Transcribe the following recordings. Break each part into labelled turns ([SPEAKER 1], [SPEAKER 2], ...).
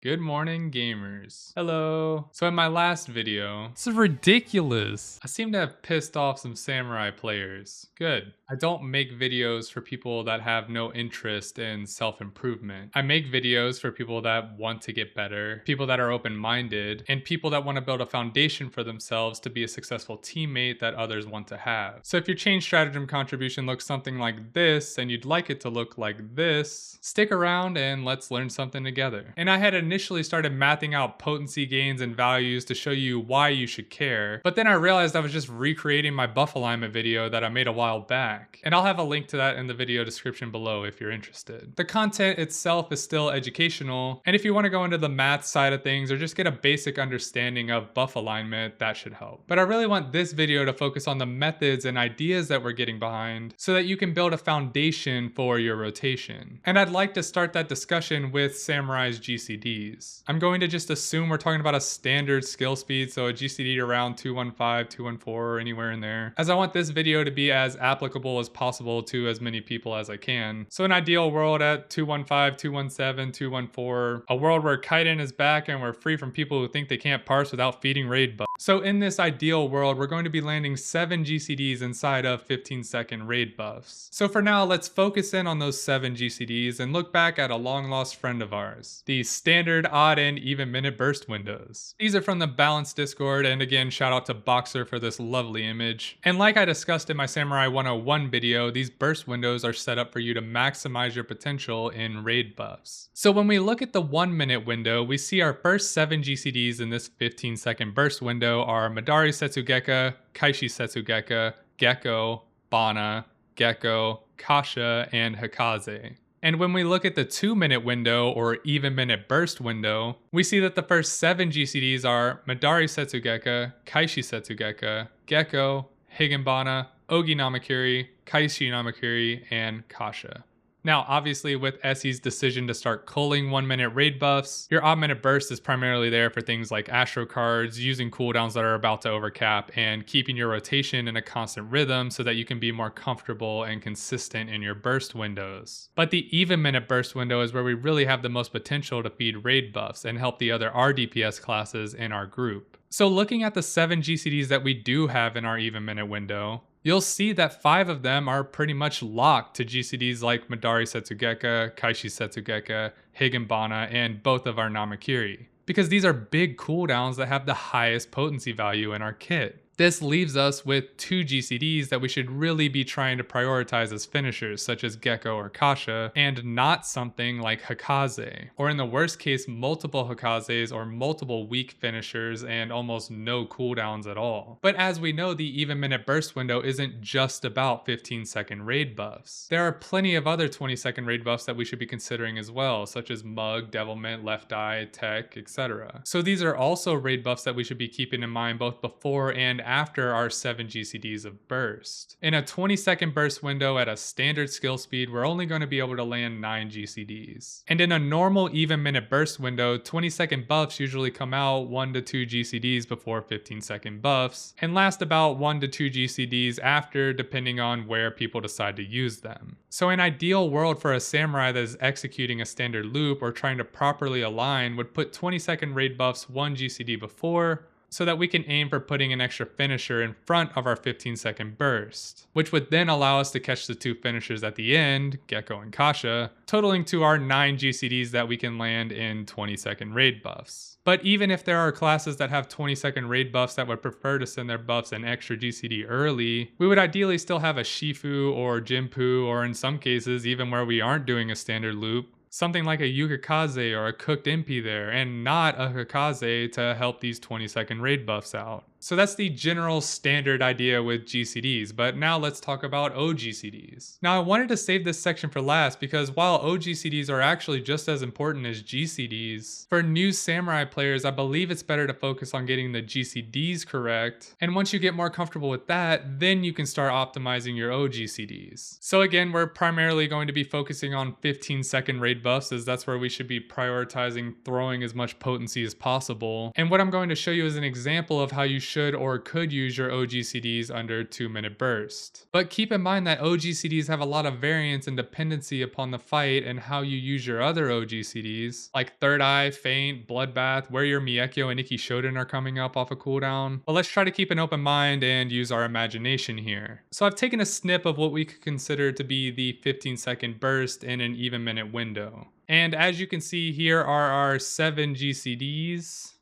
[SPEAKER 1] Good morning, gamers. Hello. So in my last video, this is ridiculous. I seem to have pissed off some samurai players. Good. I don't make videos for people that have no interest in self-improvement. I make videos for people that want to get better, people that are open-minded, and people that want to build a foundation for themselves to be a successful teammate that others want to have. So if your change stratagem contribution looks something like this, and you'd like it to look like this, stick around and let's learn something together. And I had initially started mathing out potency gains and values to show you why you should care, but then I realized I was just recreating my buff alignment video that I made a while back. And I'll have a link to that in the video description below if you're interested. The content itself is still educational, and if you want to go into the math side of things or just get a basic understanding of buff alignment, that should help. But I really want this video to focus on the methods and ideas that we're getting behind so that you can build a foundation for your rotation. And I'd like to start that discussion with Samurai's GCDs. I'm going to just assume we're talking about a standard skill speed, so a GCD around 215, 214, or anywhere in there, as I want this video to be as applicable as possible to as many people as I can. So an ideal world at 215, 217, 214, a world where Kaiden is back and we're free from people who think they can't parse without feeding raid buffs. So in this ideal world, we're going to be landing 7 GCDs inside of 15-second raid buffs. So for now, let's focus in on those 7 GCDs and look back at a long-lost friend of ours, the standard odd and even minute burst windows. These are from the Balanced Discord, and again, shout out to Boxer for this lovely image. And like I discussed in my Samurai 101 video, these burst windows are set up for you to maximize your potential in raid buffs. So when we look at the 1 minute window, we see our first 7 GCDs in this 15-second burst window are Madari Setsugeka, Kaishi Setsugeka, Gecko, Bana, Gecko, Kasha, and Hikaze. And when we look at the 2 minute window or even minute burst window, we see that the first 7 GCDs are Madari Setsugeka, Kaishi Setsugeka, Gecko, Higenbana, Ogi Namakiri, Kaishi Namakiri, and Kasha. Now, obviously, with Essie's decision to start culling 1 minute raid buffs, your odd minute burst is primarily there for things like Astro cards, using cooldowns that are about to overcap, and keeping your rotation in a constant rhythm so that you can be more comfortable and consistent in your burst windows. But the even minute burst window is where we really have the most potential to feed raid buffs and help the other rDPS classes in our group. So looking at the 7 GCDs that we do have in our even minute window, you'll see that 5 of them are pretty much locked to GCDs like Madari Setsugeka, Kaishi Setsugeka, Higenbana, and both of our Namakiri, because these are big cooldowns that have the highest potency value in our kit. This leaves us with 2 GCDs that we should really be trying to prioritize as finishers, such as Gecko or Kasha, and not something like Hikaze, or in the worst case, multiple Hikazes or multiple weak finishers and almost no cooldowns at all. But as we know, the even minute burst window isn't just about 15-second raid buffs. There are plenty of other 20-second raid buffs that we should be considering as well, such as Mug, Devilment, Left Eye, Tech, etc. So these are also raid buffs that we should be keeping in mind both before and after our 7 GCDs of burst. In a 20-second burst window at a standard skill speed, we're only going to be able to land 9 GCDs. And in a normal even minute burst window, 20-second buffs usually come out 1 to 2 GCDs before 15-second buffs, and last about 1 to 2 GCDs after, depending on where people decide to use them. So an ideal world for a samurai that is executing a standard loop or trying to properly align would put 20-second raid buffs 1 GCD before, so that we can aim for putting an extra finisher in front of our 15-second burst, which would then allow us to catch the 2 finishers at the end, Gecko and Kasha, totaling to our 9 GCDs that we can land in 20-second raid buffs. But even if there are classes that have 20-second raid buffs that would prefer to send their buffs an extra GCD early, we would ideally still have a Shifu or Jinpu, or in some cases, even where we aren't doing a standard loop, something like a Yukikaze or a cooked MP there, and not a Hikaze to help these 20-second raid buffs out. So that's the general standard idea with GCDs, but now let's talk about OGCDs. Now I wanted to save this section for last because while OGCDs are actually just as important as GCDs, for new samurai players I believe it's better to focus on getting the GCDs correct, and once you get more comfortable with that, then you can start optimizing your OGCDs. So again, we're primarily going to be focusing on 15-second raid buffs, as that's where we should be prioritizing throwing as much potency as possible. And what I'm going to show you is an example of how you should or could use your OGCDs under 2-minute burst. But keep in mind that OGCDs have a lot of variance and dependency upon the fight and how you use your other OGCDs, like Third Eye, Feint, Bloodbath, where your Miekyo and Ikki Shoten are coming up off a cooldown. But let's try to keep an open mind and use our imagination here. So I've taken a snip of what we could consider to be the 15-second burst in an even minute window. And as you can see, here are our 7 GCDs.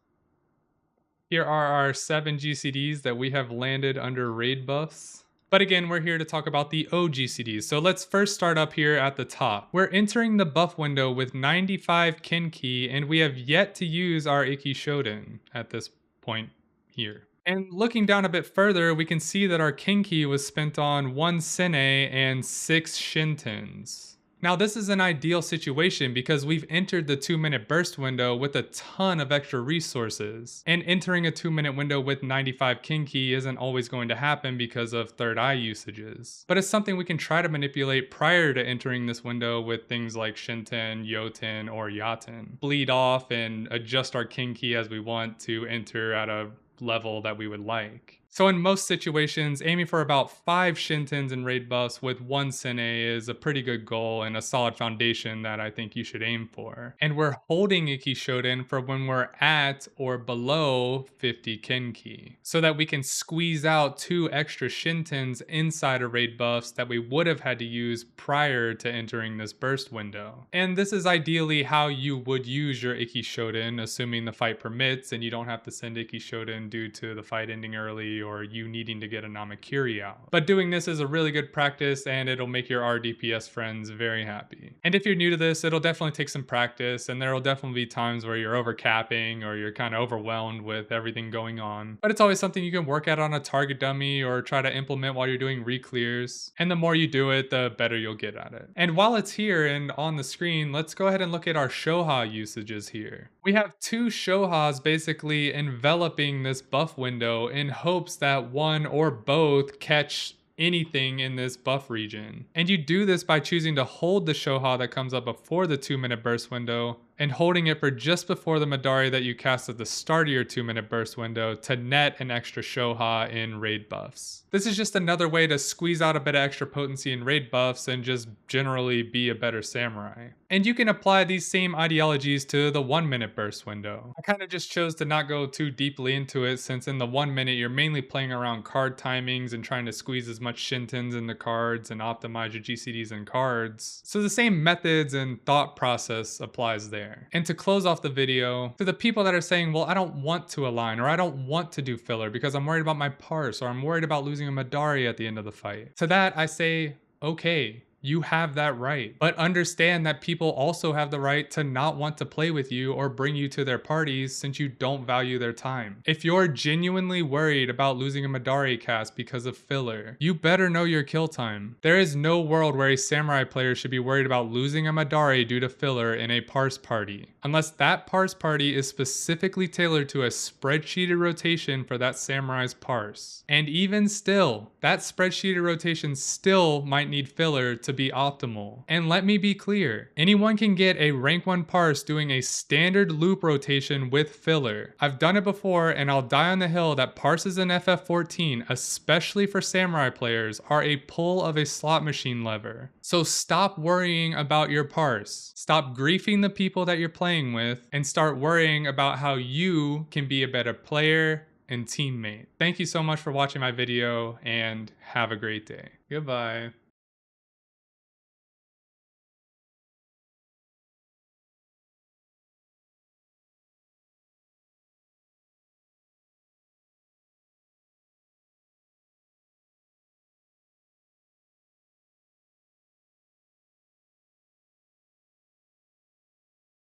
[SPEAKER 1] Here are our 7 GCDs that we have landed under raid buffs. But again, we're here to talk about the OGCDs. So let's first start up here at the top. We're entering the buff window with 95 Kinki, and we have yet to use our Ikki Shoten at this point here. And looking down a bit further, we can see that our Kinki was spent on 1 Sene and 6 Shintens. Now this is an ideal situation because we've entered the 2-minute burst window with a ton of extra resources. And entering a 2-minute window with 95 Kinki isn't always going to happen because of Third Eye usages. But it's something we can try to manipulate prior to entering this window with things like Shinten, Yoten, or Yaten. Bleed off and adjust our Kinki as we want to enter at a level that we would like. So in most situations, aiming for about 5 Shintens and raid buffs with 1 Sene is a pretty good goal and a solid foundation that I think you should aim for. And we're holding Ikki Shoten for when we're at or below 50 Kinki, so that we can squeeze out 2 extra Shintens inside of raid buffs that we would have had to use prior to entering this burst window. And this is ideally how you would use your Ikki Shoten, assuming the fight permits and you don't have to send Ikki Shoten due to the fight ending early or you needing to get a Namakiri out. But doing this is a really good practice and it'll make your rDPS friends very happy. And if you're new to this, it'll definitely take some practice and there will definitely be times where you're over capping or you're kind of overwhelmed with everything going on. But it's always something you can work at on a target dummy or try to implement while you're doing re-clears. And the more you do it, the better you'll get at it. And while it's here and on the screen, let's go ahead and look at our Shoha usages here. We have 2 Shohas basically enveloping this buff window in hopes that one or both catch anything in this buff region. And you do this by choosing to hold the Shoha that comes up before the 2-minute burst window and holding it for just before the Madari that you cast at the start of your 2-minute burst window to net an extra Shoha in raid buffs. This is just another way to squeeze out a bit of extra potency in raid buffs and just generally be a better samurai. And you can apply these same ideologies to the 1-minute burst window. I kind of just chose to not go too deeply into it since in the 1 minute you're mainly playing around card timings and trying to squeeze as much Shintens into cards and optimize your GCDs and cards. So the same methods and thought process applies there. And to close off the video, to the people that are saying, well, I don't want to align or I don't want to do filler because I'm worried about my parse or I'm worried about losing a Madari at the end of the fight. To that I say, okay, you have that right. But understand that people also have the right to not want to play with you or bring you to their parties since you don't value their time. If you're genuinely worried about losing a Madari cast because of filler, you better know your kill time. There is no world where a samurai player should be worried about losing a Madari due to filler in a parse party, unless that parse party is specifically tailored to a spreadsheeted rotation for that samurai's parse. And even still, that spreadsheeted rotation still might need filler to be optimal. And let me be clear, anyone can get a rank 1 parse doing a standard loop rotation with filler. I've done it before and I'll die on the hill that parses in FF14, especially for samurai players, are a pull of a slot machine lever. So stop worrying about your parse. Stop griefing the people that you're playing with and start worrying about how you can be a better player and teammate. Thank you so much for watching my video and have a great day. Goodbye.